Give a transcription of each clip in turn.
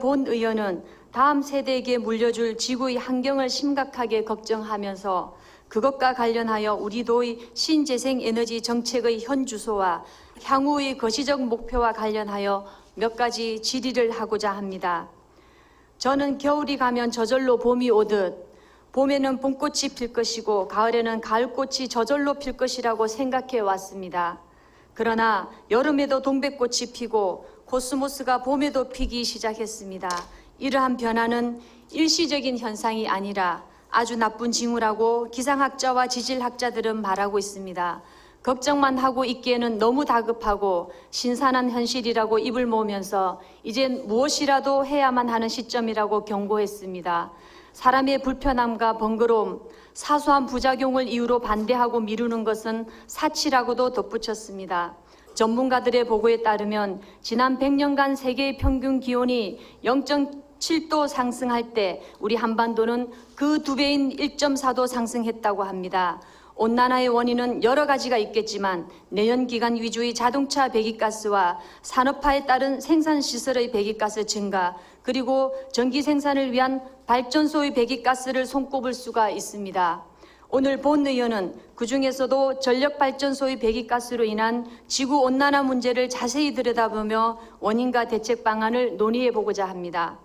본 의원은 다음 세대에게 물려줄 지구의 환경을 심각하게 걱정하면서 그것과 관련하여 우리도의 신재생에너지 정책의 현 주소와 향후의 거시적 목표와 관련하여 몇 가지 질의를 하고자 합니다. 저는 겨울이 가면 저절로 봄이 오듯 봄에는 봄꽃이 필 것이고 가을에는 가을꽃이 저절로 필 것이라고 생각해 왔습니다. 그러나 여름에도 동백꽃이 피고 코스모스가 봄에도 피기 시작했습니다. 이러한 변화는 일시적인 현상이 아니라 아주 나쁜 징후라고 기상학자와 지질학자들은 말하고 있습니다. 걱정만 하고 있기에는 너무 다급하고 신선한 현실이라고 입을 모으면서 이젠 무엇이라도 해야만 하는 시점이라고 경고했습니다. 사람의 불편함과 번거로움, 사소한 부작용을 이유로 반대하고 미루는 것은 사치라고도 덧붙였습니다. 전문가들의 보고에 따르면 지난 100년간 세계의 평균 기온이 0.7도 상승할 때 우리 한반도는 그 2배인 1.4도 상승했다고 합니다. 온난화의 원인은 여러 가지가 있겠지만 내연기관 위주의 자동차 배기가스와 산업화에 따른 생산시설의 배기가스 증가, 그리고 전기 생산을 위한 발전소의 배기가스를 손꼽을 수가 있습니다. 오늘 본 의원은 그중에서도 전력발전소의 배기가스로 인한 지구온난화 문제를 자세히 들여다보며 원인과 대책 방안을 논의해보고자 합니다.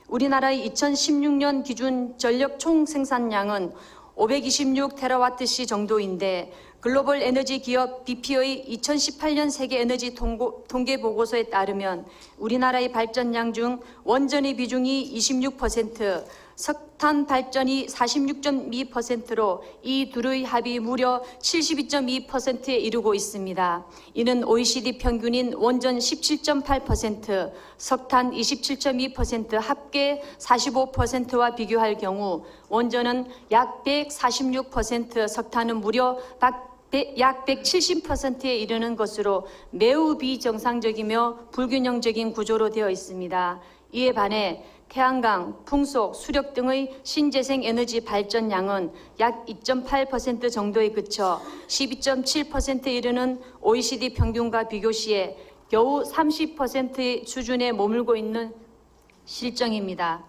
우리나라의 2016년 기준 전력 총생산량은 526테라와트시 정도인데 글로벌 에너지 기업 BP의 2018년 세계 에너지 통계 보고서에 따르면 우리나라의 발전량 중 원전의 비중이 26%, 석탄 발전이 46.2%로 이 둘의 합이 무려 72.2%에 이르고 있습니다. 이는 OECD 평균인 원전 17.8%, 석탄 27.2% 합계 45%와 비교할 경우 원전은 약 146%, 석탄은 무려 약 170%에 이르는 것으로 매우 비정상적이며 불균형적인 구조로 되어 있습니다. 이에 반해 태양광, 풍속, 수력 등의 신재생 에너지 발전량은 약 2.8% 정도에 그쳐 12.7%에 이르는 OECD 평균과 비교 시에 겨우 30%의 수준에 머물고 있는 실정입니다.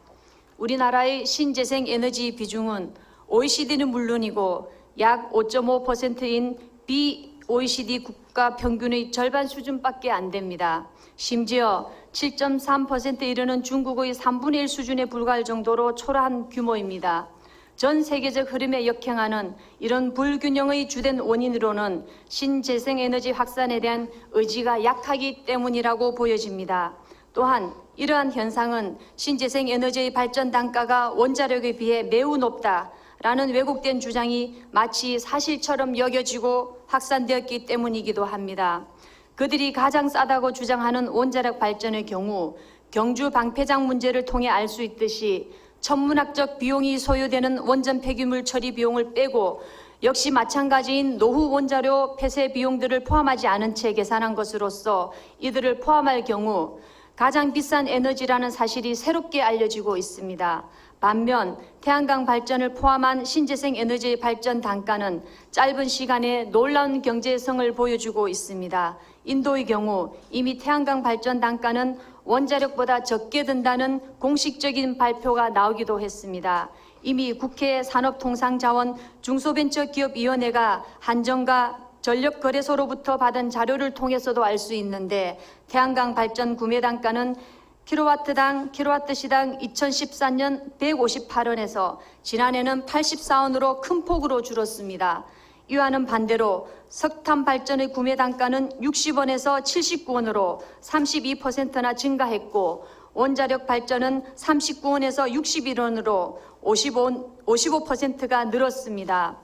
우리나라의 신재생 에너지 비중은 OECD는 물론이고 약 5.5%인 비OECD 국가 평균의 절반 수준밖에 안 됩니다. 심지어 7.3%에 이르는 중국의 3분의 1 수준에 불과할 정도로 초라한 규모입니다. 전 세계적 흐름에 역행하는 이런 불균형의 주된 원인으로는 신재생에너지 확산에 대한 의지가 약하기 때문이라고 보여집니다. 또한 이러한 현상은 신재생에너지의 발전 단가가 원자력에 비해 매우 높다라는 왜곡된 주장이 마치 사실처럼 여겨지고 확산되었기 때문이기도 합니다. 그들이 가장 싸다고 주장하는 원자력 발전의 경우 경주 방패장 문제를 통해 알 수 있듯이 천문학적 비용이 소요되는 원전 폐기물 처리 비용을 빼고 역시 마찬가지인 노후 원자료 폐쇄 비용들을 포함하지 않은 채 계산한 것으로서 이들을 포함할 경우 가장 비싼 에너지라는 사실이 새롭게 알려지고 있습니다. 반면 태양광 발전을 포함한 신재생 에너지의 발전 단가는 짧은 시간에 놀라운 경제성을 보여주고 있습니다. 인도의 경우 이미 태양광 발전 단가는 원자력보다 적게 든다는 공식적인 발표가 나오기도 했습니다. 이미 국회 산업통상자원 중소벤처기업위원회가 한전과 전력거래소로부터 받은 자료를 통해서도 알 수 있는데 태양광 발전 구매 단가는 킬로와트시당 2014년 158원에서 지난해는 84원으로 큰 폭으로 줄었습니다. 이와는 반대로 석탄 발전의 구매 단가는 60원에서 79원으로 32%나 증가했고 원자력 발전은 39원에서 61원으로 55%가 늘었습니다.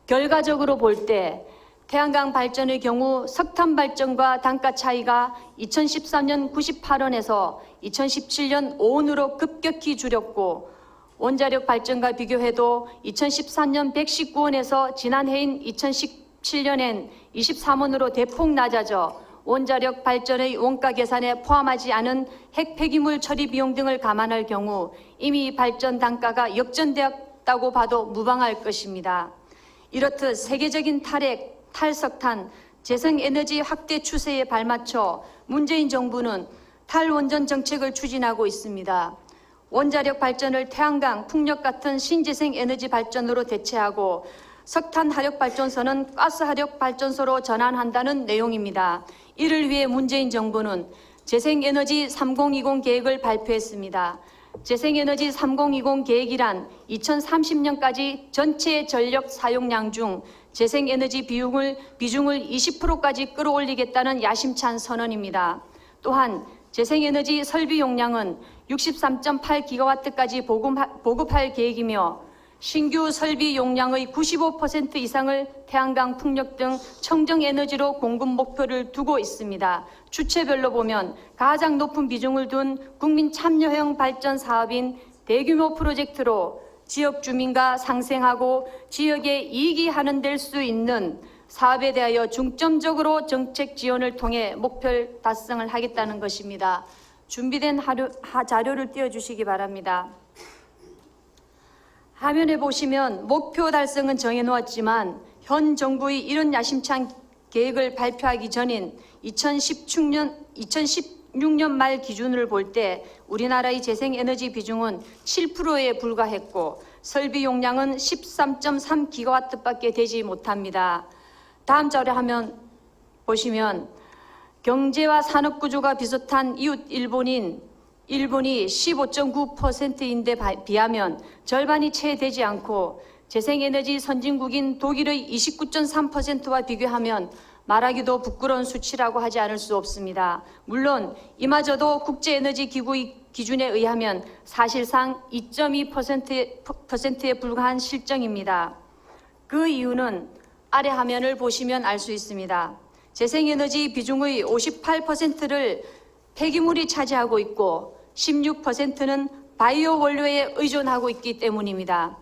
결과적으로 볼 때 태양광 발전의 경우 석탄 발전과 단가 차이가 2013년 98원에서 2017년 5원으로 급격히 줄였고 원자력 발전과 비교해도 2013년 119원에서 지난해인 2017년엔 23원으로 대폭 낮아져 원자력 발전의 원가 계산에 포함하지 않은 핵 폐기물 처리 비용 등을 감안할 경우 이미 발전 단가가 역전되었다고 봐도 무방할 것입니다. 이렇듯 세계적인 탈석탄, 재생에너지 확대 추세에 발맞춰 문재인 정부는 탈원전 정책을 추진하고 있습니다. 원자력 발전을 태양광, 풍력 같은 신재생 에너지 발전으로 대체하고 석탄 화력 발전소는 가스 화력 발전소로 전환한다는 내용입니다. 이를 위해 문재인 정부는 재생에너지 3020 계획을 발표했습니다. 재생에너지 3020 계획이란 2030년까지 전체 전력 사용량 중 재생에너지 비중을 20%까지 끌어올리겠다는 야심찬 선언입니다. 또한 재생에너지 설비 용량은 63.8기가와트까지 보급할 계획이며 신규 설비 용량의 95% 이상을 태양광, 풍력 등 청정에너지로 공급 목표를 두고 있습니다. 주체별로 보면 가장 높은 비중을 둔 국민 참여형 발전 사업인 대규모 프로젝트로 지역 주민과 상생하고 지역에 이익이 한원될 수 있는 사업에 대하여 중점적으로 정책 지원을 통해 목표 달성을 하겠다는 것입니다. 준비된 자료를 띄워주시기 바랍니다. 화면에 보시면 목표 달성은 정해놓았지만 현 정부의 이런 야심찬 계획을 발표하기 전인 2016년 말 기준을 볼 때 우리나라의 재생에너지 비중은 7%에 불과했고 설비 용량은 13.3기가와트밖에 되지 못합니다. 다음 자료 화면 보시면 경제와 산업 구조가 비슷한 이웃 일본이 15.9%인데 비하면 절반이 채 되지 않고 재생에너지 선진국인 독일의 29.3%와 비교하면 말하기도 부끄러운 수치라고 하지 않을 수 없습니다. 물론 이마저도 국제에너지 기구의 기준에 의하면 사실상 2.2%에 불과한 실정입니다. 그 이유는 아래 화면을 보시면 알 수 있습니다. 재생에너지 비중의 58%를 폐기물이 차지하고 있고 16%는 바이오 원료에 의존하고 있기 때문입니다.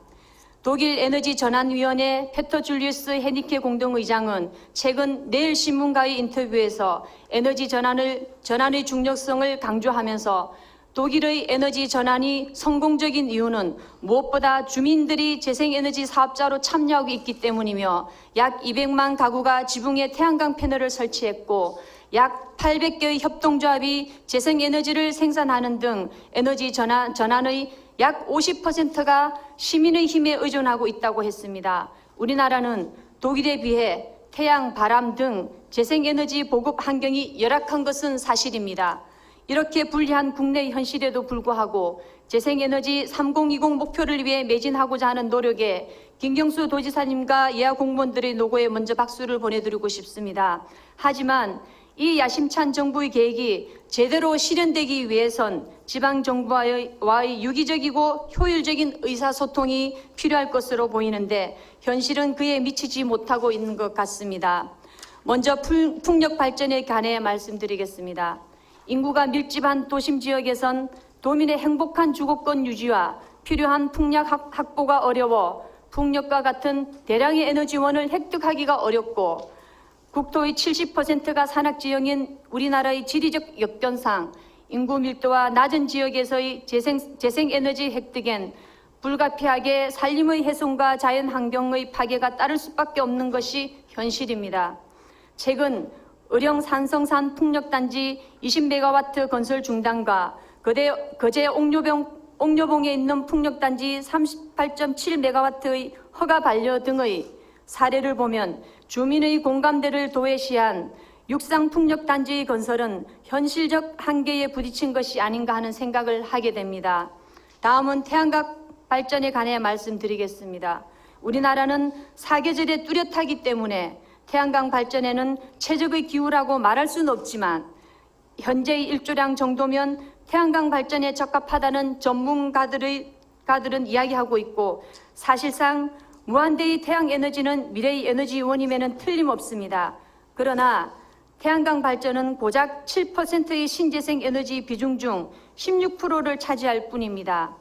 독일 에너지전환위원회 페터 줄리우스 헤니케 공동의장은 최근 내일신문과의 인터뷰에서 에너지 전환의 중요성을 강조하면서 독일의 에너지 전환이 성공적인 이유는 무엇보다 주민들이 재생에너지 사업자로 참여하고 있기 때문이며 약 200만 가구가 지붕에 태양광 패널을 설치했고 약 800개의 협동조합이 재생에너지를 생산하는 등 에너지 전환의 약 50%가 시민의 힘에 의존하고 있다고 했습니다. 우리나라는 독일에 비해 태양, 바람 등 재생에너지 보급 환경이 열악한 것은 사실입니다. 이렇게 불리한 국내 현실에도 불구하고 재생에너지 3020 목표를 위해 매진하고자 하는 노력에 김경수 도지사님과 예하 공무원들의 노고에 먼저 박수를 보내드리고 싶습니다. 하지만 이 야심찬 정부의 계획이 제대로 실현되기 위해선 지방정부와의 유기적이고 효율적인 의사소통이 필요할 것으로 보이는데 현실은 그에 미치지 못하고 있는 것 같습니다. 먼저 풍력 발전에 관해 말씀드리겠습니다. 인구가 밀집한 도심 지역에선 도민의 행복한 주거권 유지와 필요한 풍력 확보가 어려워 풍력과 같은 대량의 에너지원을 획득하기가 어렵고 국토의 70%가 산악지형인 우리나라의 지리적 여건상 인구 밀도와 낮은 지역에서의 재생에너지 획득엔 불가피하게 산림의 훼손과 자연환경의 파괴가 따를 수밖에 없는 것이 현실입니다. 최근 의령 산성산 풍력단지 20메가와트 건설 중단과 거제 옥녀봉에 있는 풍력단지 38.7메가와트의 허가 반려 등의 사례를 보면 주민의 공감대를 도외시한 육상풍력단지의 건설은 현실적 한계에 부딪힌 것이 아닌가 하는 생각을 하게 됩니다. 다음은 태양광 발전에 관해 말씀드리겠습니다. 우리나라는 사계절에 뚜렷하기 때문에 태양광 발전에는 최적의 기후라고 말할 수는 없지만 현재의 일조량 정도면 태양광 발전에 적합하다는 전문가들은 이야기하고 있고 사실상 무한대의 태양에너지는 미래의 에너지원임에는 틀림없습니다. 그러나 태양광 발전은 고작 7%의 신재생 에너지 비중 중 16%를 차지할 뿐입니다.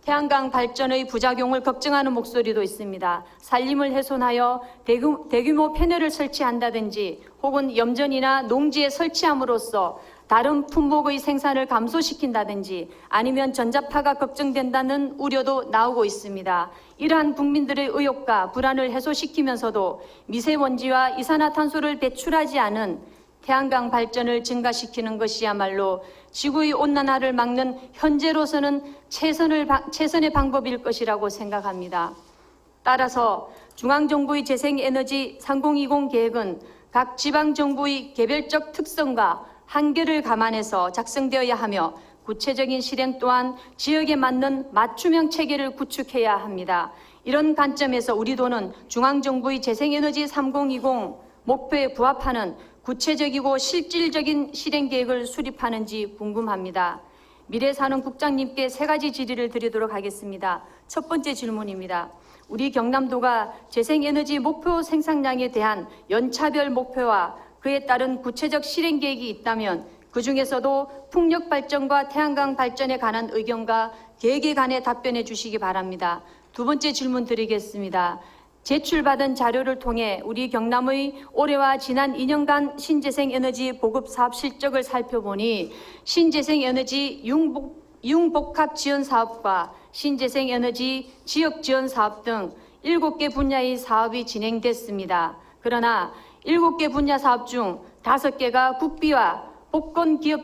태양광 발전의 부작용을 걱정하는 목소리도 있습니다. 산림을 훼손하여 대규모 패널을 설치한다든지 혹은 염전이나 농지에 설치함으로써 다른 품목의 생산을 감소시킨다든지 아니면 전자파가 걱정된다는 우려도 나오고 있습니다. 이러한 국민들의 의혹과 불안을 해소시키면서도 미세먼지와 이산화탄소를 배출하지 않은 태양광 발전을 증가시키는 것이야말로 지구의 온난화를 막는 현재로서는 최선의 방법일 것이라고 생각합니다. 따라서 중앙정부의 재생에너지 3020 계획은 각 지방정부의 개별적 특성과 한계를 감안해서 작성되어야 하며 구체적인 실행 또한 지역에 맞는 맞춤형 체계를 구축해야 합니다. 이런 관점에서 우리 도는 중앙정부의 재생에너지 3020 목표에 부합하는 구체적이고 실질적인 실행 계획을 수립하는지 궁금합니다. 미래산업국장님께 3가지 질의를 드리도록 하겠습니다. 첫 번째 질문입니다. 우리 경남도가 재생에너지 목표 생산량에 대한 연차별 목표와 그에 따른 구체적 실행 계획이 있다면 그 중에서도 풍력 발전과 태양광 발전에 관한 의견과 계획에 관해 답변해 주시기 바랍니다. 두 번째 질문 드리겠습니다. 제출받은 자료를 통해 우리 경남의 올해와 지난 2년간 신재생에너지 보급 사업 실적을 살펴보니 신재생에너지 융복합 지원 사업과 신재생에너지 지역 지원 사업 등 7개 분야의 사업이 진행됐습니다. 그러나 7개 분야 사업 중 5개가 국비와 복권 기업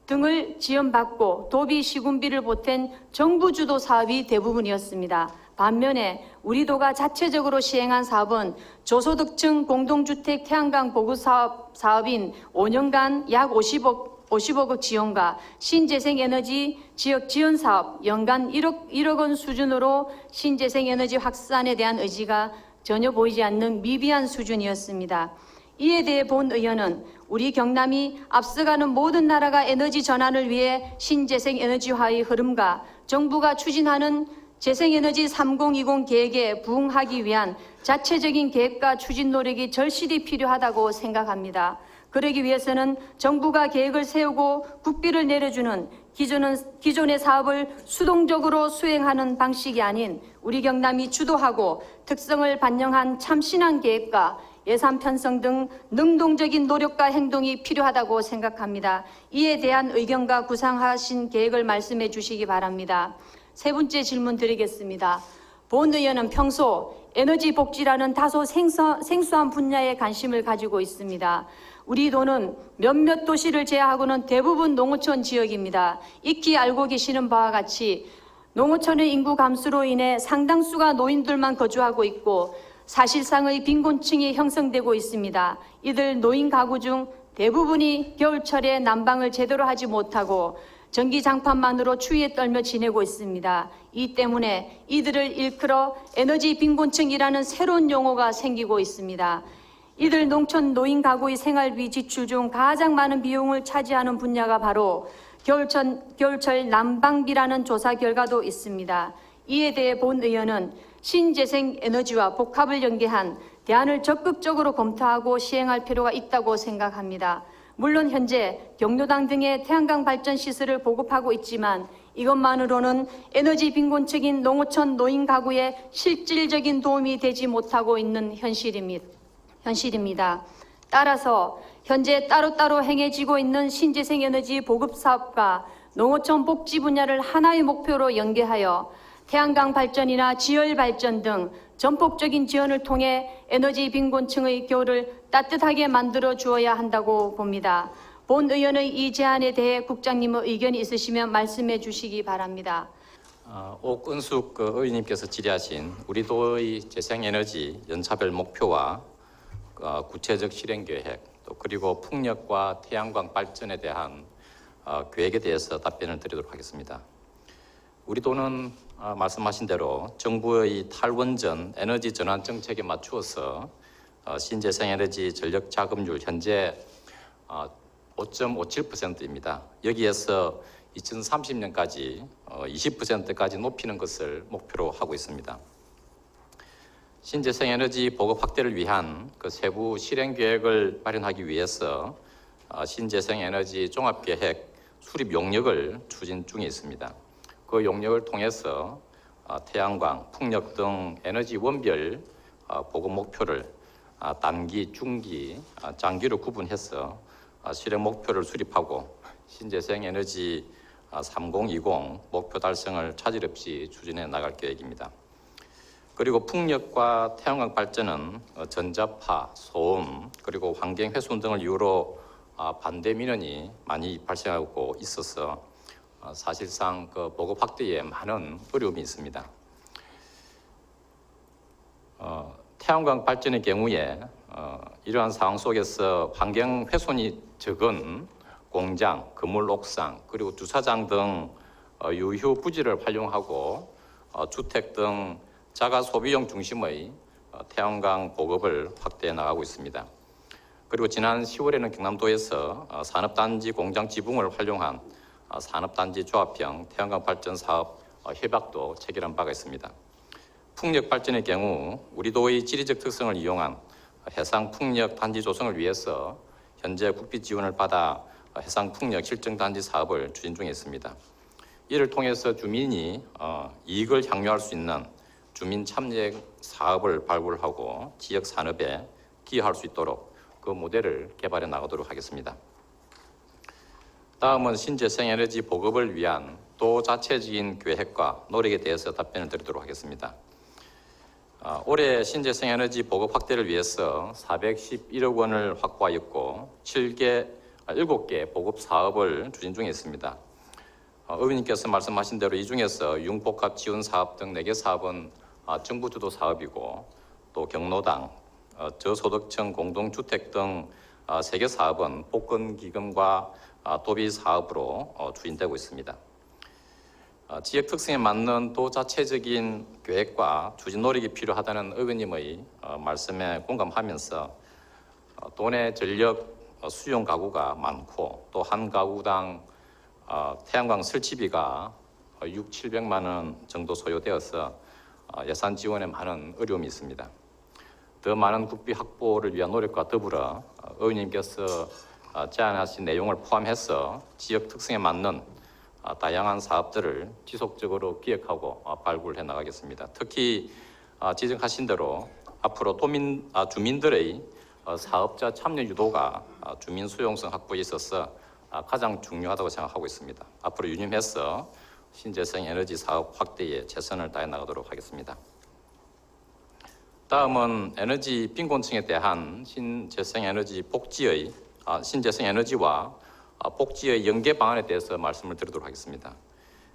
등을 지원받고 도비 시군비를 보탠 정부 주도 사업이 대부분이었습니다. 반면에 우리 도가 자체적으로 시행한 사업은 저소득층 공동주택 태양광 보급 사업인 5년간 약 50억의 지원과 신재생에너지 지역 지원 사업 연간 1억 원 수준으로 신재생에너지 확산에 대한 의지가 전혀 보이지 않는 미비한 수준이었습니다. 이에 대해 본 의원은 우리 경남이 앞서가는 모든 나라가 에너지 전환을 위해 신재생에너지화의 흐름과 정부가 추진하는 재생에너지 3020 계획에 부응하기 위한 자체적인 계획과 추진 노력이 절실히 필요하다고 생각합니다. 그러기 위해서는 정부가 계획을 세우고 국비를 내려주는 기존의 사업을 수동적으로 수행하는 방식이 아닌 우리 경남이 주도하고 특성을 반영한 참신한 계획과 예산 편성 등 능동적인 노력과 행동이 필요하다고 생각합니다. 이에 대한 의견과 구상하신 계획을 말씀해 주시기 바랍니다. 세 번째 질문 드리겠습니다. 본 의원은 평소 에너지 복지라는 다소 생소한 분야에 관심을 가지고 있습니다. 우리 도는 몇몇 도시를 제외하고는 대부분 농어촌 지역입니다. 익히 알고 계시는 바와 같이 농어촌의 인구 감소로 인해 상당수가 노인들만 거주하고 있고 사실상의 빈곤층이 형성되고 있습니다. 이들 노인 가구 중 대부분이 겨울철에 난방을 제대로 하지 못하고 전기장판만으로 추위에 떨며 지내고 있습니다. 이 때문에 이들을 일컬어 에너지 빈곤층이라는 새로운 용어가 생기고 있습니다. 이들 농촌 노인 가구의 생활비 지출 중 가장 많은 비용을 차지하는 분야가 바로 겨울철 난방비라는 조사 결과도 있습니다. 이에 대해 본 의원은 신재생 에너지와 복합을 연계한 대안을 적극적으로 검토하고 시행할 필요가 있다고 생각합니다. 물론 현재 경로당 등의 태양광 발전 시설을 보급하고 있지만 이것만으로는 에너지 빈곤층인 농어촌 노인 가구에 실질적인 도움이 되지 못하고 있는 현실입니다. 따라서 현재 따로따로 행해지고 있는 신재생에너지 보급 사업과 농어촌 복지 분야를 하나의 목표로 연계하여 태양광 발전이나 지열 발전 등 전폭적인 지원을 통해 에너지 빈곤층의 겨울을 따뜻하게 만들어 주어야 한다고 봅니다. 본 의원의 이 제안에 대해 국장님의 의견이 있으시면 말씀해 주시기 바랍니다. 옥은숙 의원님께서 질의하신 우리 도의 재생에너지 연차별 목표와 구체적 실행계획 또 그리고 풍력과 태양광 발전에 대한 계획에 대해서 답변을 드리도록 하겠습니다. 우리 도는 말씀하신 대로 정부의 탈원전 에너지 전환 정책에 맞추어서 신재생에너지 전력 자금률 현재 5.57%입니다. 여기에서 2030년까지 20%까지 높이는 것을 목표로 하고 있습니다. 신재생에너지 보급 확대를 위한 그 세부 실행 계획을 마련하기 위해서 신재생에너지 종합계획 수립 용역을 추진 중에 있습니다. 그 용역을 통해서 태양광, 풍력 등 에너지 원별 보급 목표를 단기, 중기, 장기로 구분해서 실행 목표를 수립하고 신재생에너지 3020 목표 달성을 차질 없이 추진해 나갈 계획입니다. 그리고 풍력과 태양광 발전은 전자파, 소음, 그리고 환경 훼손 등을 이유로 반대 민원이 많이 발생하고 있어서 사실상 그 보급 확대에 많은 어려움이 있습니다. 태양광 발전의 경우에 이러한 상황 속에서 환경 훼손이 적은 공장, 건물 옥상, 그리고 주차장 등 유휴 부지를 활용하고 주택 등 자가 소비용 중심의 태양광 보급을 확대해 나가고 있습니다. 그리고 지난 10월에는 경남도에서 산업단지 공장 지붕을 활용한 산업단지 조합형 태양광 발전 사업 협약도 체결한 바가 있습니다. 풍력 발전의 경우 우리 도의 지리적 특성을 이용한 해상 풍력 단지 조성을 위해서 현재 국비 지원을 받아 해상 풍력 실증 단지 사업을 추진 중에 있습니다. 이를 통해서 주민이 이익을 향유할 수 있는 주민 참여 사업을 발굴하고 지역 산업에 기여할 수 있도록 그 모델을 개발해 나가도록 하겠습니다. 다음은 신재생에너지 보급을 위한 도 자체적인 계획과 노력에 대해서 답변을 드리도록 하겠습니다. 올해 신재생에너지 보급 확대를 위해서 411억 원을 확보하였고 7개 보급 사업을 추진 중에 있습니다. 의원님께서 말씀하신 대로 이 중에서 융복합 지원 사업 등 4개 사업은 정부 주도 사업이고 또 경로당, 저소득층 공동주택 등 3개 사업은 복권기금과 도비 사업으로 추진되고 있습니다. 지역 특성에 맞는 도 자체적인 계획과 추진 노력이 필요하다는 의원님의 말씀에 공감하면서 도내 전력 수용 가구가 많고 또 한 가구당 태양광 설치비가 600~700만 원 정도 소요되어서 예산 지원에 많은 어려움이 있습니다. 더 많은 국비 확보를 위한 노력과 더불어 의원님께서 제안하신 내용을 포함해서 지역 특성에 맞는 다양한 사업들을 지속적으로 기획하고 발굴해 나가겠습니다. 특히 지적하신 대로 앞으로 주민들의 사업자 참여 유도가 주민 수용성 확보에 있어서 가장 중요하다고 생각하고 있습니다. 앞으로 유념해서 신재생 에너지 사업 확대에 최선을 다해 나가도록 하겠습니다. 다음은 에너지 빈곤층에 대한 신재생 에너지와 복지의 연계 방안에 대해서 말씀을 드리도록 하겠습니다.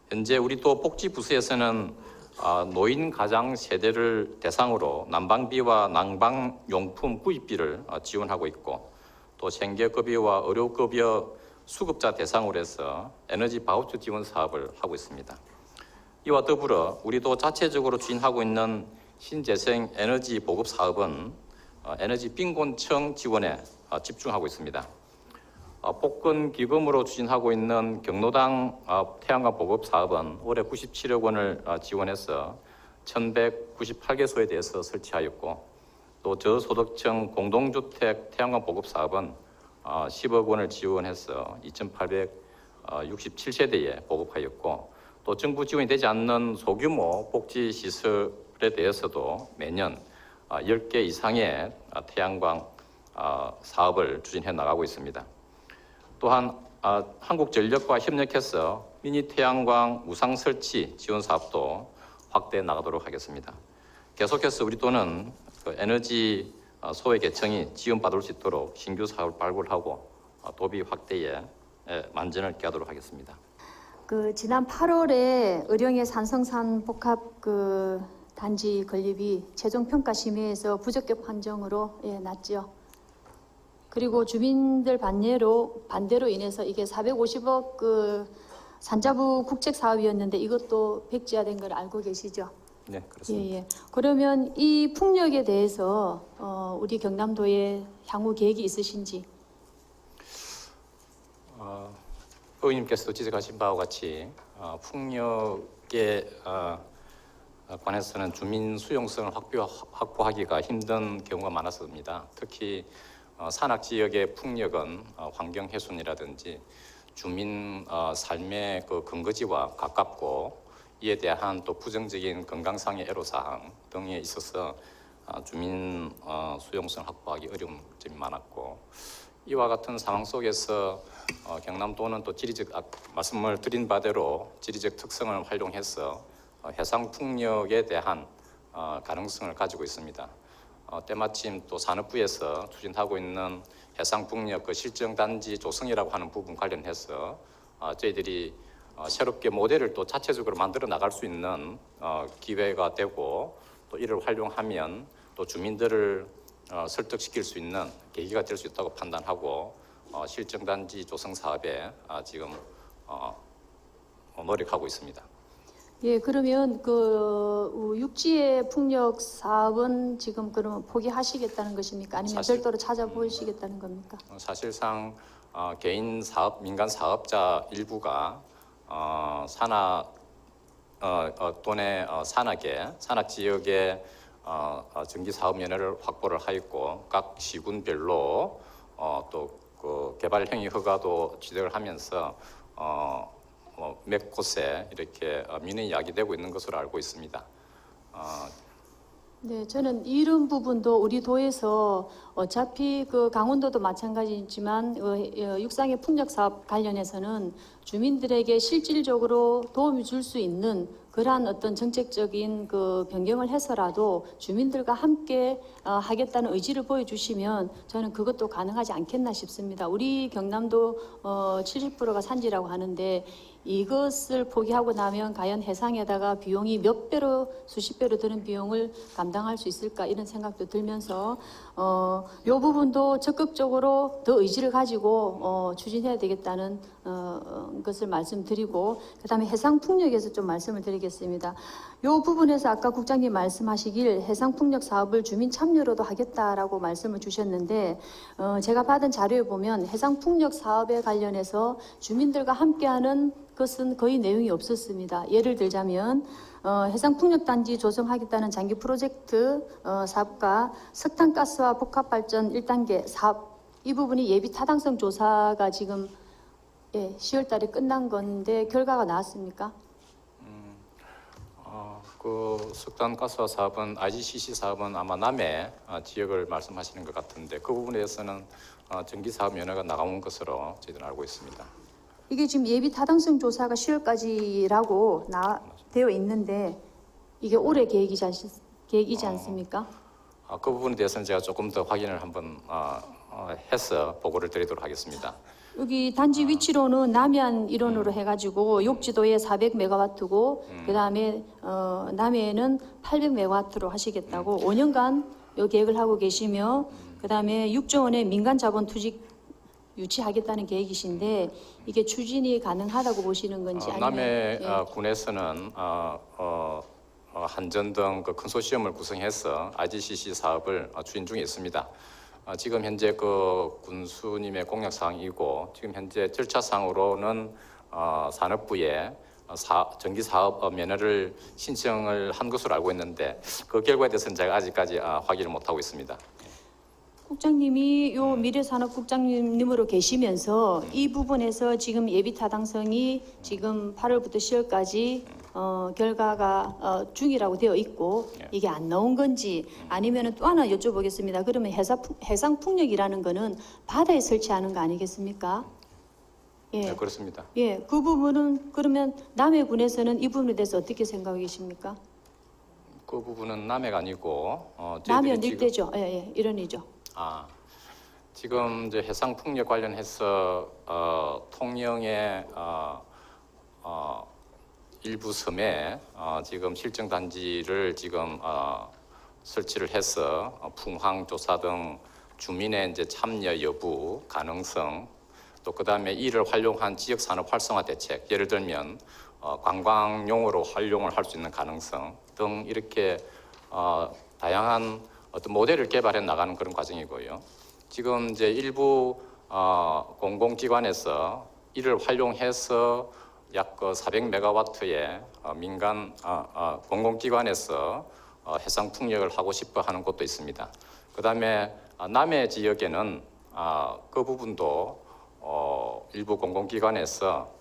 현재 우리 도 복지부서에서는 노인 가장 세대를 대상으로 난방비와 난방용품 구입비를 지원하고 있고 또 생계급여와 의료급여 수급자 대상으로 해서 에너지 바우처 지원 사업을 하고 있습니다. 이와 더불어 우리도 자체적으로 추진하고 있는 신재생 에너지 보급 사업은 에너지 빈곤층 지원에 집중하고 있습니다. 복권 기금으로 추진하고 있는 경로당 태양광 보급 사업은 올해 97억 원을 지원해서 1,198개소에 대해서 설치하였고 또 저소득층 공동주택 태양광 보급 사업은 10억 원을 지원해서 2,867세대에 보급하였고 또 정부 지원이 되지 않는 소규모 복지시설에 대해서도 매년 10개 이상의 태양광 사업을 추진해 나가고 있습니다. 또한 한국전력과 협력해서 미니 태양광 무상 설치 지원 사업도 확대해 나가도록 하겠습니다. 계속해서 우리 도는 에너지 소외 계층이 지원받을 수 있도록 신규 사업을 발굴하고 도비 확대에 만전을 기하도록 하겠습니다. 지난 8월에 의령의 산성산 복합 단지 건립이 최종 평가 심의에서 부적격 판정으로 났죠. 그리고 주민들 반대로 인해서 이게 450억 산자부 국책 사업이었는데 이것도 백지화된 걸 알고 계시죠? 네, 그렇습니다. 예. 그러면 이 풍력에 대해서 우리 경남도에 향후 계획이 있으신지? 의원님께서도 지적하신 바와 같이 풍력에 관해서는 주민 수용성을 확보하기가 힘든 경우가 많았습니다. 특히 산악 지역의 풍력은 환경 훼손이라든지 주민 삶의 근거지와 가깝고 이에 대한 또 부정적인 건강상의 애로사항 등에 있어서 주민 수용성 확보하기 어려운 점이 많았고 이와 같은 상황 속에서 경남도는 또 말씀을 드린 바대로 지리적 특성을 활용해서 해상 풍력에 대한 가능성을 가지고 있습니다. 때마침 또 산업부에서 추진하고 있는 해상풍력 그 실정단지 조성이라고 하는 부분 관련해서 저희들이 새롭게 모델을 또 자체적으로 만들어 나갈 수 있는 기회가 되고 또 이를 활용하면 또 주민들을 설득시킬 수 있는 계기가 될 수 있다고 판단하고 실정단지 조성 사업에 지금 노력하고 있습니다. 예, 그러면 그 육지의 풍력 사업은 지금 그러면 포기하시겠다는 것입니까? 아니면 별도로 찾아보시겠다는 겁니까? 사실상 개인 사업, 민간 사업자 일부가 산악 지역에 전기 사업 면허를 확보를 하였고 각 시군별로 또 그 개발 행위 허가도 취득을 하면서 몇 곳에 이렇게 민원이 야기되고 있는 것으로 알고 있습니다. 네, 저는 이런 부분도 우리 도에서 어차피 그 강원도도 마찬가지지만 육상의 풍력 사업 관련해서는 주민들에게 실질적으로 도움이 줄 수 있는 그러한 어떤 정책적인 그 변경을 해서라도 주민들과 함께 하겠다는 의지를 보여주시면 저는 그것도 가능하지 않겠나 싶습니다. 우리 경남도 70%가 산지라고 하는데 이것을 포기하고 나면 과연 해상에다가 비용이 몇 배로 수십 배로 드는 비용을 감당할 수 있을까 이런 생각도 들면서 이 부분도 적극적으로 더 의지를 가지고 추진해야 되겠다는 것을 말씀드리고 그다음에 해상풍력에서 좀 말씀을 드리겠습니다. 이 부분에서 아까 국장님 말씀하시길 해상풍력 사업을 주민 참여로도 하겠다라고 말씀을 주셨는데 제가 받은 자료에 보면 해상풍력 사업에 관련해서 주민들과 함께하는 것은 거의 내용이 없었습니다. 예를 들자면 해상풍력단지 조성하겠다는 장기 프로젝트 사업과 석탄가스와 복합발전 1단계 사업 이 부분이 예비 타당성 조사가 지금 10월 달에 끝난 건데 결과가 나왔습니까? 그 석탄가스화 사업은 IGCC 사업은 아마 남해 지역을 말씀하시는 것 같은데 그 부분에 대해서는 전기 사업 면허가 나온 것으로 저희들은 알고 있습니다. 이게 지금 예비 타당성 조사가 10월까지라고 되어 있는데 이게 올해 계획이지 않습니까? 그 부분에 대해서는 제가 조금 더 확인을 한번 해서 보고를 드리도록 하겠습니다. 여기 단지 위치로는 남해안 일원으로 해가지고 욕지도에 400메가와트고 그 다음에 남해에는 800메가와트로 하시겠다고 5년간 이 계획을 하고 계시며 그 다음에 6조 원의 민간 자본 투지 유치하겠다는 계획이신데 이게 추진이 가능하다고 보시는 건지 아니면 남해 군에서는 한전 등 그 컨소시엄을 구성해서 IGCC 사업을 추진 중에 있습니다. 지금 현재 그 군수님의 공약 사항이고 지금 현재 절차상으로는 산업부에 전기 사업 면허를 신청을 한 것으로 알고 있는데 그 결과에 대해서는 제가 아직까지 확인을 못 하고 있습니다. 국장님이 요 미래산업국장님으로 계시면서 이 부분에서 지금 예비 타당성이 지금 8월부터 10월까지 결과가 중이라고 되어 있고 이게 안 나온 건지 아니면은 또 하나 여쭤보겠습니다. 그러면 해상풍력이라는 거는 바다에 설치하는 거 아니겠습니까? 예. 네, 그렇습니다. 예, 그 부분은 그러면 남해군에서는 이 부분에 대해서 어떻게 생각하고 계십니까? 그 부분은 남해가 아니고 남해안 일대죠. 예, 일원이죠. 지금 이제 해상풍력 관련해서 통영의 일부 섬에 지금 실정 단지를 지금 설치를 해서 풍황 조사 등 주민의 이제 참여 여부 가능성 또 그다음에 이를 활용한 지역 산업 활성화 대책 예를 들면 관광용으로 활용을 할 수 있는 가능성 등 이렇게 다양한 어떤 모델을 개발해 나가는 그런 과정이고요. 지금 이제 일부 공공기관에서 이를 활용해서 약 400메가와트의 민간 공공기관에서 해상풍력을 하고 싶어 하는 곳도 있습니다. 그다음에 남해 지역에는 그 부분도 일부 공공기관에서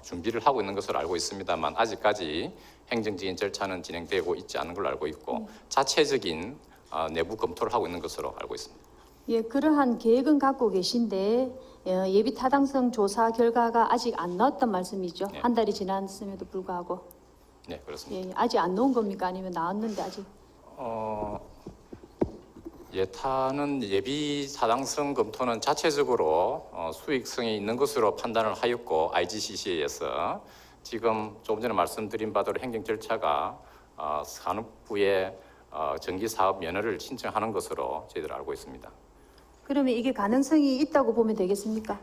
준비를 하고 있는 것으로 알고 있습니다만 아직까지 행정적인 절차는 진행되고 있지 않은 걸로 알고 있고 자체적인 내부 검토를 하고 있는 것으로 알고 있습니다. 예, 그러한 계획은 갖고 계신데 예비 타당성 조사 결과가 아직 안 나왔단 말씀이죠. 네. 한 달이 지났음에도 불구하고. 네, 그렇습니다. 예, 아직 안 나온 겁니까? 아니면 나왔는데 아직? 예타는 예비 타당성 검토는 자체적으로 수익성이 있는 것으로 판단을 하였고 IGCC에서 지금 조금 전에 말씀드린 바대로 행정 절차가 산업부에 정기 사업 면허를 신청하는 것으로 저희들 알고 있습니다. 그러면 이게 가능성이 있다고 보면 되겠습니까?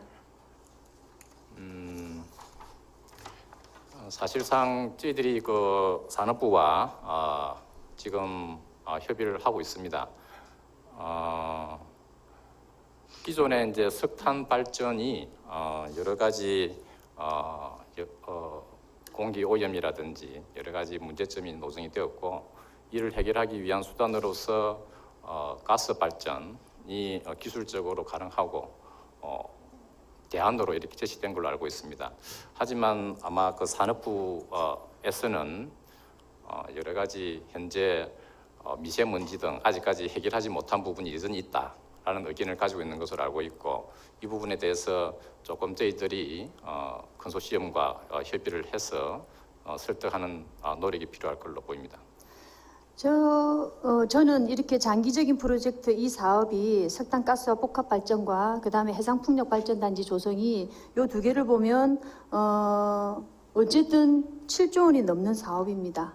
사실상 저희들이 그 산업부와 지금 협의를 하고 있습니다. 기존에 이제 석탄 발전이 여러 가지 공기 오염이라든지 여러 가지 문제점이 노정이 되었고 이를 해결하기 위한 수단으로서 가스 발전이 기술적으로 가능하고 대안으로 이렇게 제시된 걸로 알고 있습니다. 하지만 아마 그 산업부에서는 여러 가지 현재 미세먼지 등 아직까지 해결하지 못한 부분이 여전히 있다라는 의견을 가지고 있는 것으로 알고 있고 이 부분에 대해서 조금 저희들이 컨소시엄과 협의를 해서 설득하는 노력이 필요할 걸로 보입니다. 저는 이렇게 장기적인 프로젝트 이 사업이 석탄가스와 복합발전과 그다음에 해상풍력발전단지 조성이 요 두 개를 보면 어쨌든 7조 원이 넘는 사업입니다.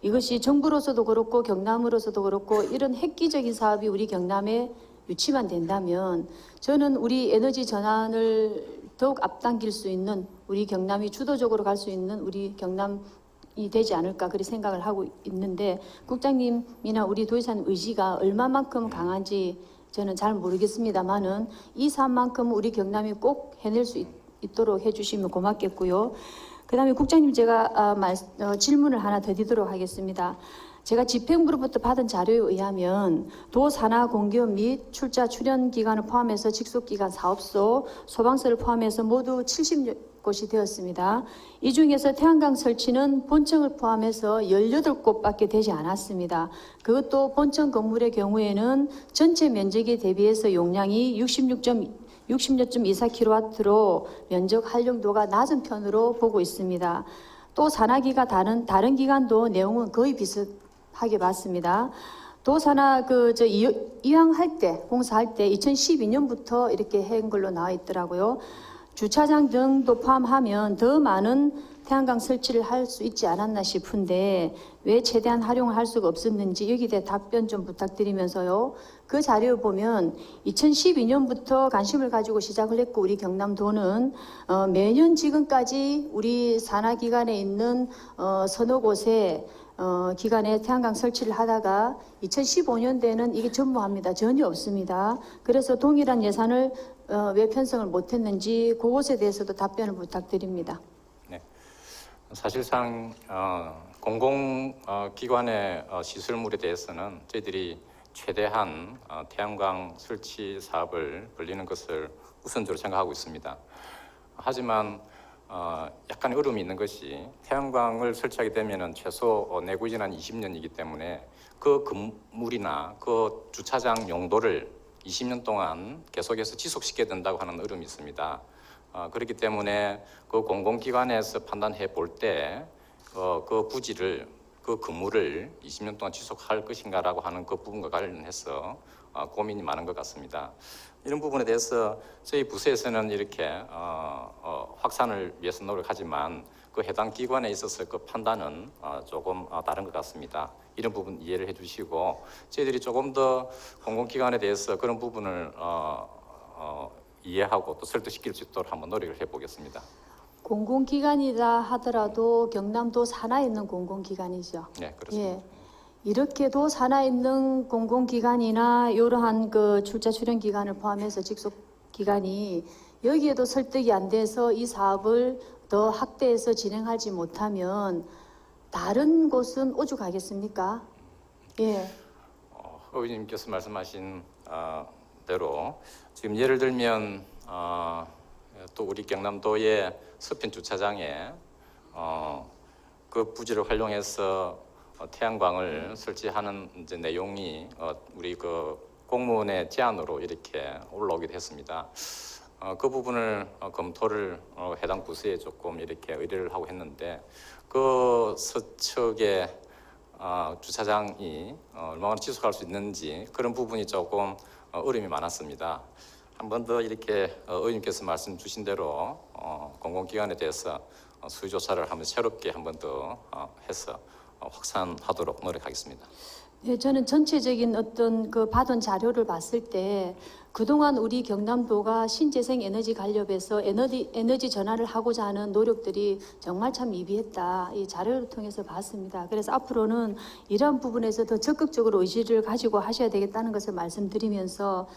이것이 정부로서도 그렇고 경남으로서도 그렇고 이런 획기적인 사업이 우리 경남에 유치만 된다면 저는 우리 에너지 전환을 더욱 앞당길 수 있는 우리 경남이 주도적으로 갈 수 있는 우리 경남이 되지 않을까 그렇게 생각을 하고 있는데 국장님이나 우리 도지사님 의지가 얼마만큼 강한지 저는 잘 모르겠습니다만은 이 사업만큼 우리 경남이 꼭 해낼 수 있도록 해주시면 고맙겠고요. 그 다음에 국장님 제가 질문을 하나 더 드리도록 하겠습니다. 제가 집행부로부터 받은 자료에 의하면 도산하공기업 및 출자 출연 기관을 포함해서 직속기관 사업소, 소방서를 포함해서 모두 70곳이 되었습니다. 이 중에서 태양광 설치는 본청을 포함해서 18곳밖에 되지 않았습니다. 그것도 본청 건물의 경우에는 전체 면적에 대비해서 용량이 60여.24kW로 면적 활용도가 낮은 편으로 보고 있습니다. 또 산하기가 다른 기관도 내용은 거의 비슷하게 봤습니다. 또 산하 이왕할 때 공사할 때 2012년부터 이렇게 한 걸로 나와 있더라고요. 주차장 등도 포함하면 더 많은 태양광 설치를 할 수 있지 않았나 싶은데 왜 최대한 활용을 할 수가 없었는지 여기에 대해 답변 좀 부탁드리면서요. 그 자료 보면 2012년부터 관심을 가지고 시작을 했고 우리 경남도는 매년 지금까지 우리 산하기관에 있는 서너 곳에 기관에 태양광 설치를 하다가 2015년대에는 이게 전무합니다. 전혀 없습니다. 그래서 동일한 예산을 왜 편성을 못했는지 그것에 대해서도 답변을 부탁드립니다. 네, 사실상 공공기관의 시설물에 대해서는 저희들이 최대한 태양광 설치 사업을 벌리는 것을 우선적으로 생각하고 있습니다. 하지만 약간 어려움이 있는 것이 태양광을 설치하게 되면 최소 내구기간 한 20년이기 때문에 그 건물이나 그 주차장 용도를 20년 동안 계속해서 지속시켜야 된다고 하는 어려움이 있습니다. 그렇기 때문에 그 공공기관에서 판단해 볼 때 그 부지를 그 건물을 20년 동안 지속할 것인가라고 하는 그 부분과 관련해서 고민이 많은 것 같습니다. 이런 부분에 대해서 저희 부서에서는 이렇게 확산을 위해서 노력하지만 그 해당 기관에 있어서 그 판단은 조금 다른 것 같습니다. 이런 부분 이해를 해주시고 저희들이 조금 더 공공기관에 대해서 그런 부분을 이해하고 또 설득시킬 수 있도록 한번 노력을 해보겠습니다. 공공기관이라 하더라도 경남도 산하에 있는 공공기관이죠. 네, 그렇습니다. 예. 이렇게도 산하에 있는 공공기관이나 이러한 그 출자 출연 기관을 포함해서 직속 기관이 여기에도 설득이 안 돼서 이 사업을 더 확대해서 진행하지 못하면 다른 곳은 오죽하겠습니까? 예. 의원님께서 말씀하신 대로 지금 예를 들면 또 우리 경남도의 서편 주차장에 그 부지를 활용해서 태양광을 설치하는 이제 내용이 우리 그 공무원의 제안으로 이렇게 올라오기도 했습니다. 그 부분을 검토를 해당 부서에 조금 이렇게 의뢰를 하고 했는데 그 서측에 주차장이 얼마나 지속할 수 있는지 그런 부분이 조금 어려움이 많았습니다. 한 번 더 이렇게 의원님께서 말씀 주신 대로 공공기관에 대해서 수요 조사를 한번 새롭게 한 번 더 해서 확산하도록 노력하겠습니다. 네, 저는 전체적인 어떤 그 받은 자료를 봤을 때 그동안 우리 경남도가 신재생 에너지 관련해서 에너지 전환을 하고자 하는 노력들이 정말 참 미비했다. 이 자료를 통해서 봤습니다. 그래서 앞으로는 이러한 부분에서 더 적극적으로 의지를 가지고 하셔야 되겠다는 것을 말씀드리면서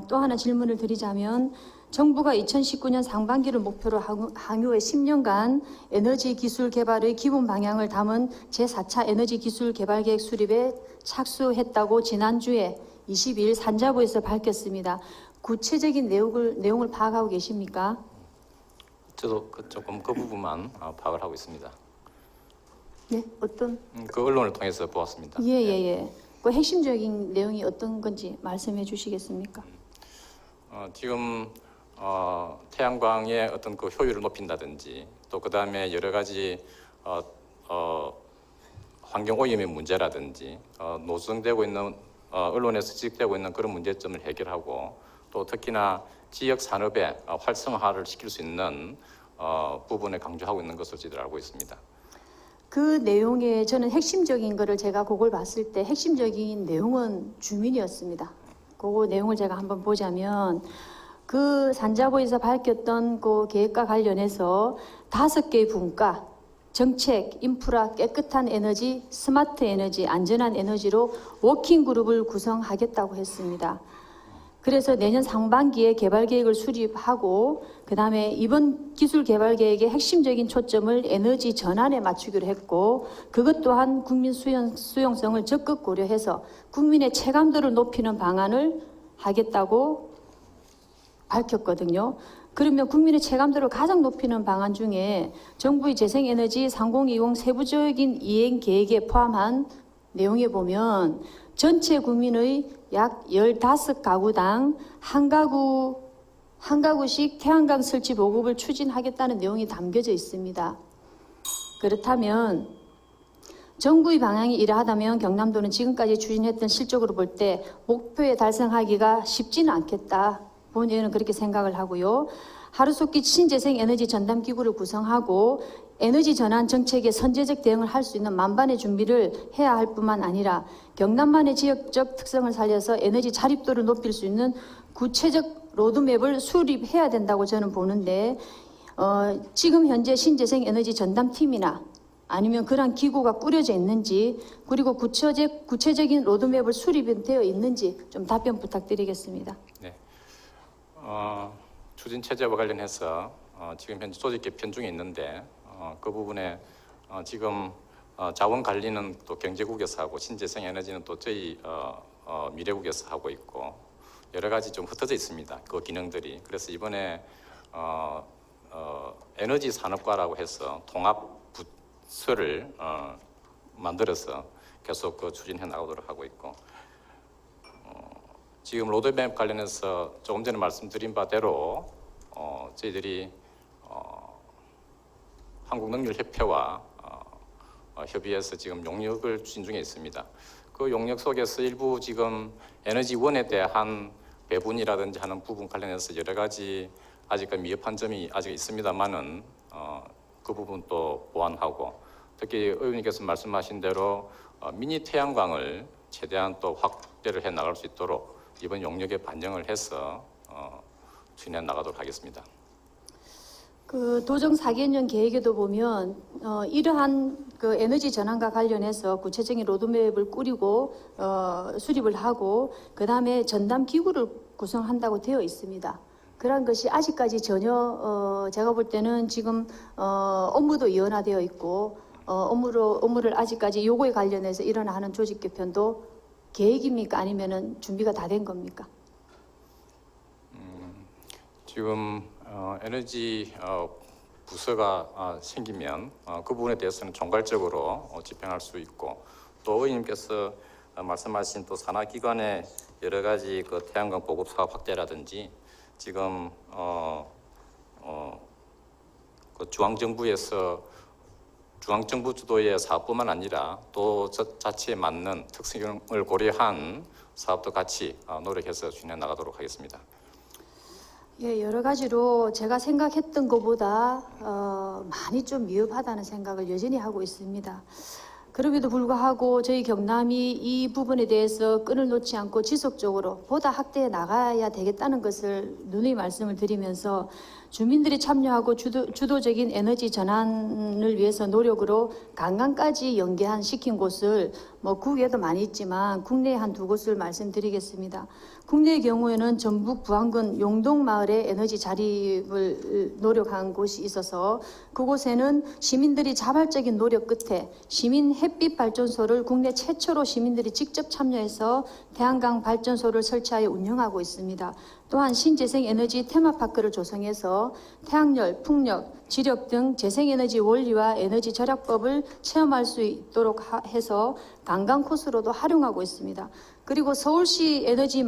또 하나 질문을 드리자면 정부가 2019년 상반기를 목표로 향후의 10년간 에너지 기술 개발의 기본 방향을 담은 제4차 에너지 기술 개발 계획 수립에 착수했다고 지난주에 22일 산자부에서 밝혔습니다. 구체적인 내용을 파악하고 계십니까? 저도 조금 그 부분만 파악을 하고 있습니다. 네, 어떤? 그 언론을 통해서 보았습니다. 예. 그 핵심적인 내용이 어떤 건지 말씀해 주시겠습니까? 지금 태양광의 어떤 그 효율을 높인다든지 또 그 다음에 여러 가지 환경 오염의 문제라든지 노정되고 있는 언론에서 지적되고 있는 그런 문제점을 해결하고 또 특히나 지역 산업의 활성화를 시킬 수 있는 부분에 강조하고 있는 것으로 저희들 알고 있습니다. 그 내용에 저는 핵심적인 거를 제가 그걸 봤을 때 핵심적인 내용은 주민이었습니다. 그 내용을 제가 한번 보자면 그 산자부에서 밝혔던 그 계획과 관련해서 5개의 분과 정책, 인프라, 깨끗한 에너지, 스마트 에너지, 안전한 에너지로 워킹 그룹을 구성하겠다고 했습니다. 그래서 내년 상반기에 개발 계획을 수립하고 그다음에 이번 기술 개발 계획의 핵심적인 초점을 에너지 전환에 맞추기로 했고 그것 또한 국민 수용성을 적극 고려해서 국민의 체감도를 높이는 방안을 하겠다고 밝혔거든요. 그러면 국민의 체감도를 가장 높이는 방안 중에 정부의 재생에너지 3020 세부적인 이행 계획에 포함한 내용에 보면 전체 국민의 약 15가구당 한 가구씩 태양광 설치 보급을 추진하겠다는 내용이 담겨져 있습니다. 그렇다면 정부의 방향이 이러하다면 경남도는 지금까지 추진했던 실적으로 볼 때 목표에 달성하기가 쉽지는 않겠다. 본의원은 그렇게 생각을 하고요. 하루속히 신재생 에너지 전담 기구를 구성하고 에너지 전환 정책에 선제적 대응을 할 수 있는 만반의 준비를 해야 할 뿐만 아니라 경남만의 지역적 특성을 살려서 에너지 자립도를 높일 수 있는 구체적 로드맵을 수립해야 된다고 저는 보는데 지금 현재 신재생 에너지 전담팀이나 아니면 그러한 기구가 꾸려져 있는지 그리고 구체적인 로드맵을 수립되어 있는지 좀 답변 부탁드리겠습니다. 네. 추진 체제와 관련해서 지금 현재 조직 개편 중에 있는데 그 부분에 지금 자원 관리는 또 경제국에서 하고 신재생 에너지는 또 저희 미래국에서 하고 있고 여러 가지 좀 흩어져 있습니다. 그 기능들이. 그래서 이번에 에너지 산업과라고 해서 통합 부서를 만들어서 계속 그 추진해 나가도록 하고 있고 지금 로드맵 관련해서 조금 전에 말씀드린 바대로 저희들이 한국능률협회와 협의해서 지금 용역을 추진 중에 있습니다. 그 용역 속에서 일부 지금 에너지원에 대한 배분이라든지 하는 부분 관련해서 여러 가지 아직까지 미흡한 점이 아직 있습니다만은 그 부분 또 보완하고 특히 의원님께서 말씀하신 대로 미니 태양광을 최대한 또 확대를 해 나갈 수 있도록 이번 용역에 반영을 해서 추진해 나가도록 하겠습니다. 그 도정 4개년 계획에도 보면 이러한 그 에너지 전환과 관련해서 구체적인 로드맵을 꾸리고 수립을 하고 그 다음에 전담 기구를 구성한다고 되어 있습니다. 그런 것이 아직까지 전혀 제가 볼 때는 지금 업무도 이원화되어 있고 업무를 아직까지 요거에 관련해서 일어나는 조직 개편도 계획입니까? 아니면은 준비가 다 된 겁니까? 지금 에너지 부서가 생기면 그 부분에 대해서는 총괄적으로 집행할 수 있고 또 의원님께서 말씀하신 또 산하기관의 여러 가지 그 태양광 보급 사업 확대라든지 지금 그 중앙정부에서 중앙정부 주도의 사업뿐만 아니라 또 자치에 맞는 특성을 고려한 사업도 같이 노력해서 진행해 나가도록 하겠습니다. 예, 여러 가지로 제가 생각했던 것보다 많이 좀 미흡하다는 생각을 여전히 하고 있습니다. 그럼에도 불구하고 저희 경남이 이 부분에 대해서 끈을 놓지 않고 지속적으로 보다 확대해 나가야 되겠다는 것을 누누이 말씀을 드리면서 주민들이 참여하고 주도적인 에너지 전환을 위해서 노력으로 관광까지 연계시킨 곳을 뭐 국외에도 많이 있지만 국내에 한 2곳을 말씀드리겠습니다. 국내의 경우에는 전북 부안군 용동마을에 에너지 자립을 노력한 곳이 있어서 그곳에는 시민들이 자발적인 노력 끝에 시민 햇빛 발전소를 국내 최초로 시민들이 직접 참여해서 태양광 발전소를 설치하여 운영하고 있습니다. 또한 신재생 에너지 테마파크를 조성해서 태양열, 풍력, 지력 등 재생에너지 원리와 에너지 절약법을 체험할 수 있도록 해서 관광 코스로도 활용하고 있습니다. 그리고 서울시 에너지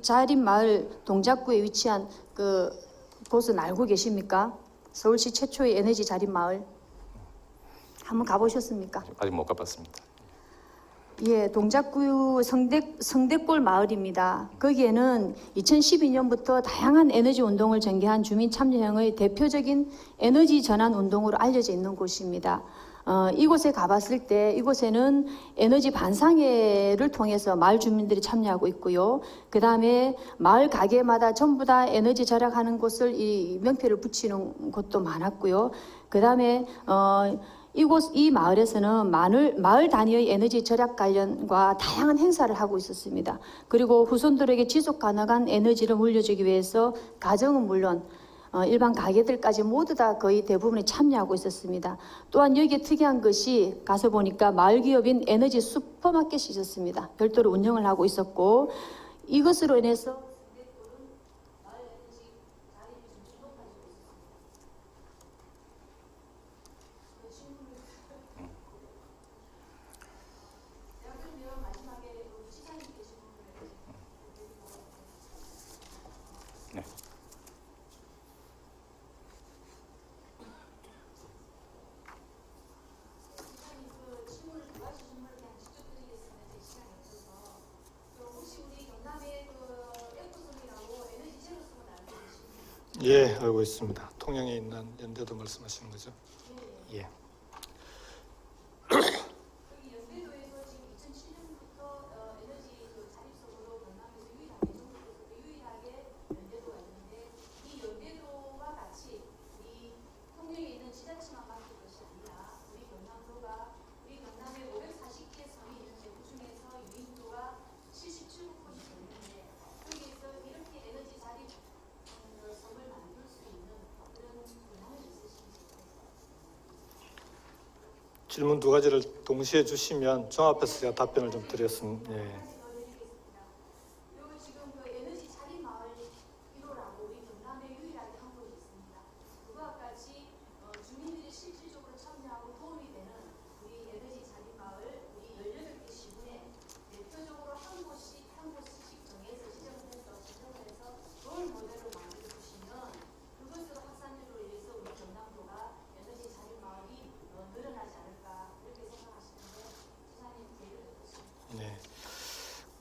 자립마을 동작구에 위치한 그 곳은 알고 계십니까? 서울시 최초의 에너지 자립마을. 한번 가보셨습니까? 아직 못 가봤습니다. 예, 동작구 성대골 마을입니다. 거기에는 2012년부터 다양한 에너지 운동을 전개한 주민 참여형의 대표적인 에너지 전환 운동으로 알려져 있는 곳입니다. 이곳에 가봤을 때 이곳에는 에너지 반상회를 통해서 마을 주민들이 참여하고 있고요. 그 다음에 마을 가게마다 전부 다 에너지 절약하는 곳을 이 명패를 붙이는 곳도 많았고요. 그 다음에 이 마을에서는 마을 단위의 에너지 절약 관련과 다양한 행사를 하고 있었습니다. 그리고 후손들에게 지속 가능한 에너지를 물려주기 위해서 가정은 물론 일반 가게들까지 모두 다 거의 대부분이 참여하고 있었습니다. 또한 여기에 특이한 것이 가서 보니까 마을 기업인 에너지 슈퍼마켓이 있었습니다. 별도로 운영을 하고 있었고 이것으로 인해서 예, 알고 있습니다. 통영에 있는 연대도 말씀하시는 거죠? 예. 연대도에서 지금 2007년부터 에너지 자립성으로 경남에서 유일하게 연대도가 있는데 이 연대도와 같이 이 통영에 있는 지자체만 맡은 것이 아니라 우리 경남에 540개 섬이 있는데 그 중에서 유인도가 77%이 되는데 여기에서 이렇게 에너지 자립 섬을 만들 수 있는 그런 권한이 있으신지. 질문 2가지를 동시에 주시면 종합해서 제가 답변을 좀 드렸습니다. 예. 지금 그 에너지 자립 마을 1호라고 우리 경남에 유일하게 한 곳이 있습니다. 그와 같이 주민들이 실질적으로 참여하고 도움이 되는 우리 에너지 자립 마을 우리 18개 시군에 대표적으로 한 곳씩 정해서 지정해서 롤 모델을 만들어 주시면 그것으로 확산으로 인해서 우리 경남도가 에너지 자립 마을이 늘어나지 않을까 이렇게 생각하시는데 시장님 얘기를 듣겠습니다. 네.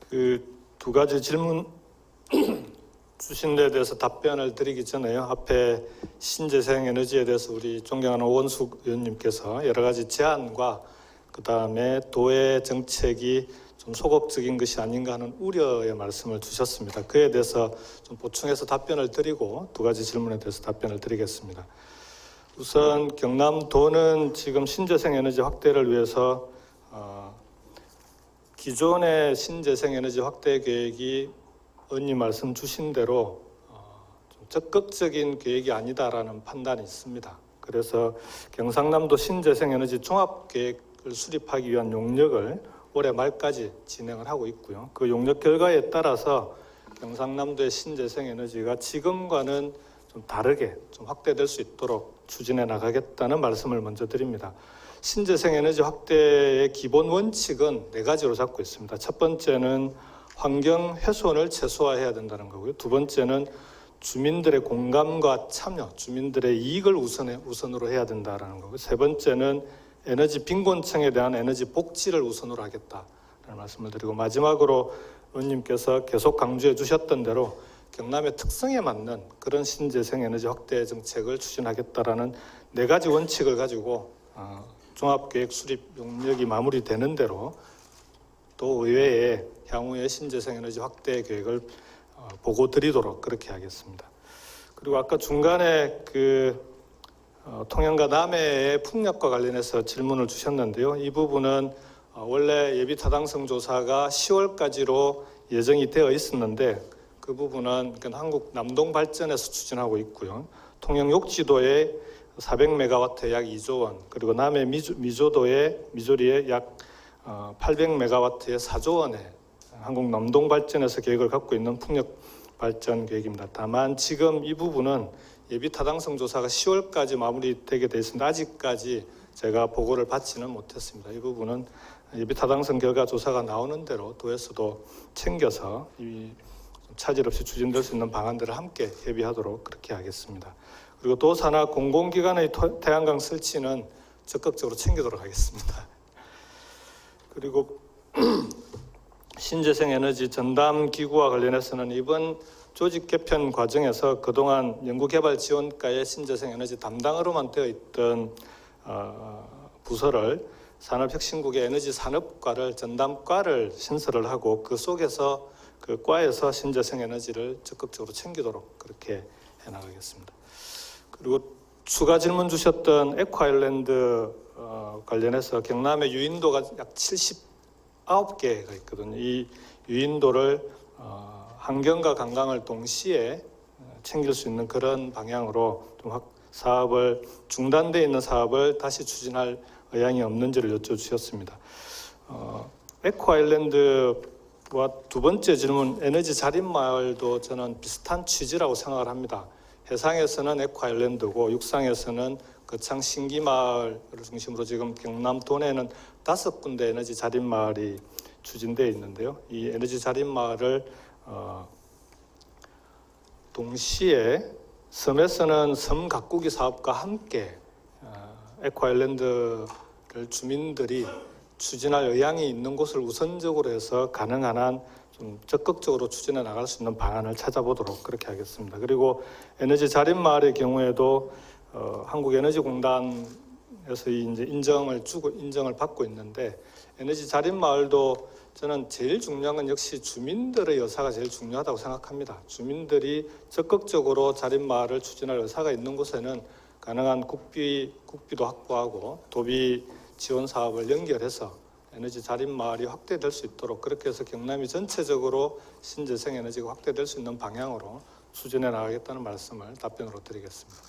그 2가지 질문 주신 데 대해서 답변을 드리기 전에요. 앞에 신재생 에너지에 대해서 우리 존경하는 오원숙 의원님께서 여러 가지 제안과 그 다음에 도의 정책이 좀 소극적인 것이 아닌가 하는 우려의 말씀을 주셨습니다. 그에 대해서 좀 보충해서 답변을 드리고 2가지 질문에 대해서 답변을 드리겠습니다. 우선 경남도는 지금 신재생 에너지 확대를 위해서 기존의 신재생 에너지 확대 계획이 의원님 말씀 주신 대로 좀 적극적인 계획이 아니다라는 판단이 있습니다. 그래서 경상남도 신재생 에너지 종합 계획을 수립하기 위한 용역을 올해 말까지 진행을 하고 있고요. 그 용역 결과에 따라서 경상남도의 신재생 에너지가 지금과는 좀 다르게 좀 확대될 수 있도록 추진해 나가겠다는 말씀을 먼저 드립니다. 신재생 에너지 확대의 기본 원칙은 4가지로 잡고 있습니다. 첫 번째는 환경 훼손을 최소화해야 된다는 거고요. 2번째는 주민들의 공감과 참여, 주민들의 이익을 우선으로 해야 된다는 거고요. 3번째는 에너지 빈곤층에 대한 에너지 복지를 우선으로 하겠다라는 말씀을 드리고, 마지막으로 의원님께서 계속 강조해 주셨던 대로 경남의 특성에 맞는 그런 신재생 에너지 확대 정책을 추진하겠다라는 4가지 원칙을 가지고 종합계획 수립 용역이 마무리되는 대로 또 의회에 향후의 신재생 에너지 확대 계획을 보고 드리도록 그렇게 하겠습니다. 그리고 아까 중간에 통영과 남해의 풍력과 관련해서 질문을 주셨는데요. 이 부분은 원래 예비 타당성 조사가 10월까지로 예정이 되어 있었는데 그 부분은 한국 남동발전에서 추진하고 있고요. 통영 욕지도에 400메가와트에 약 2조 원, 그리고 남해 미조리에 약 800메가와트의 4조 원의 한국 남동발전에서 계획을 갖고 있는 풍력 발전 계획입니다. 다만 지금 이 부분은 예비 타당성 조사가 10월까지 마무리되게 되어 있습니다. 아직까지 제가 보고를 받지는 못했습니다. 이 부분은 예비 타당성 결과 조사가 나오는 대로 도에서도 챙겨서 이 차질 없이 추진될 수 있는 방안들을 함께 협의하도록 그렇게 하겠습니다. 그리고 또 산하 공공기관의 태양광 설치는 적극적으로 챙기도록 하겠습니다. 그리고 신재생 에너지 전담 기구와 관련해서는 이번 조직 개편 과정에서 그동안 연구개발 지원과의 신재생 에너지 담당으로만 되어 있던 부서를 산업혁신국의 에너지 산업과를 전담과를 신설을 하고 그 속에서 그 과에서 신재생 에너지를 적극적으로 챙기도록 그렇게 해나가겠습니다. 그리고 추가 질문 주셨던 에코아일랜드 관련해서 경남의 유인도가 약 79개가 있거든요. 이 유인도를 환경과 관광을 동시에 챙길 수 있는 그런 방향으로 좀 사업을 중단되어 있는 사업을 다시 추진할 의향이 없는지를 여쭤주셨습니다. 에코아일랜드와 두 번째 질문 에너지 자립마을도 저는 비슷한 취지라고 생각을 합니다. 해상에서는 에코아일랜드고 육상에서는 거창 신기마을을 중심으로 지금 경남 도내는 5군데 에너지 자립마을이 추진되어 있는데요. 이 에너지 자립마을을 동시에 섬에서는 섬 가꾸기 사업과 함께 에코아일랜드를 주민들이 추진할 의향이 있는 곳을 우선적으로 해서 가능한 한 좀 적극적으로 추진해 나갈 수 있는 방안을 찾아보도록 그렇게 하겠습니다. 그리고 에너지 자립마을의 경우에도 한국에너지공단에서 이제 인정을 받고 있는데 에너지 자립마을도 저는 제일 중요한 건 역시 주민들의 의사가 제일 중요하다고 생각합니다. 주민들이 적극적으로 자립마을을 추진할 의사가 있는 곳에는 가능한 국비도 확보하고 도비 지원 사업을 연결해서 에너지 자립마을이 확대될 수 있도록 그렇게 해서 경남이 전체적으로 신재생 에너지가 확대될 수 있는 방향으로 추진해 나가겠다는 말씀을 답변으로 드리겠습니다.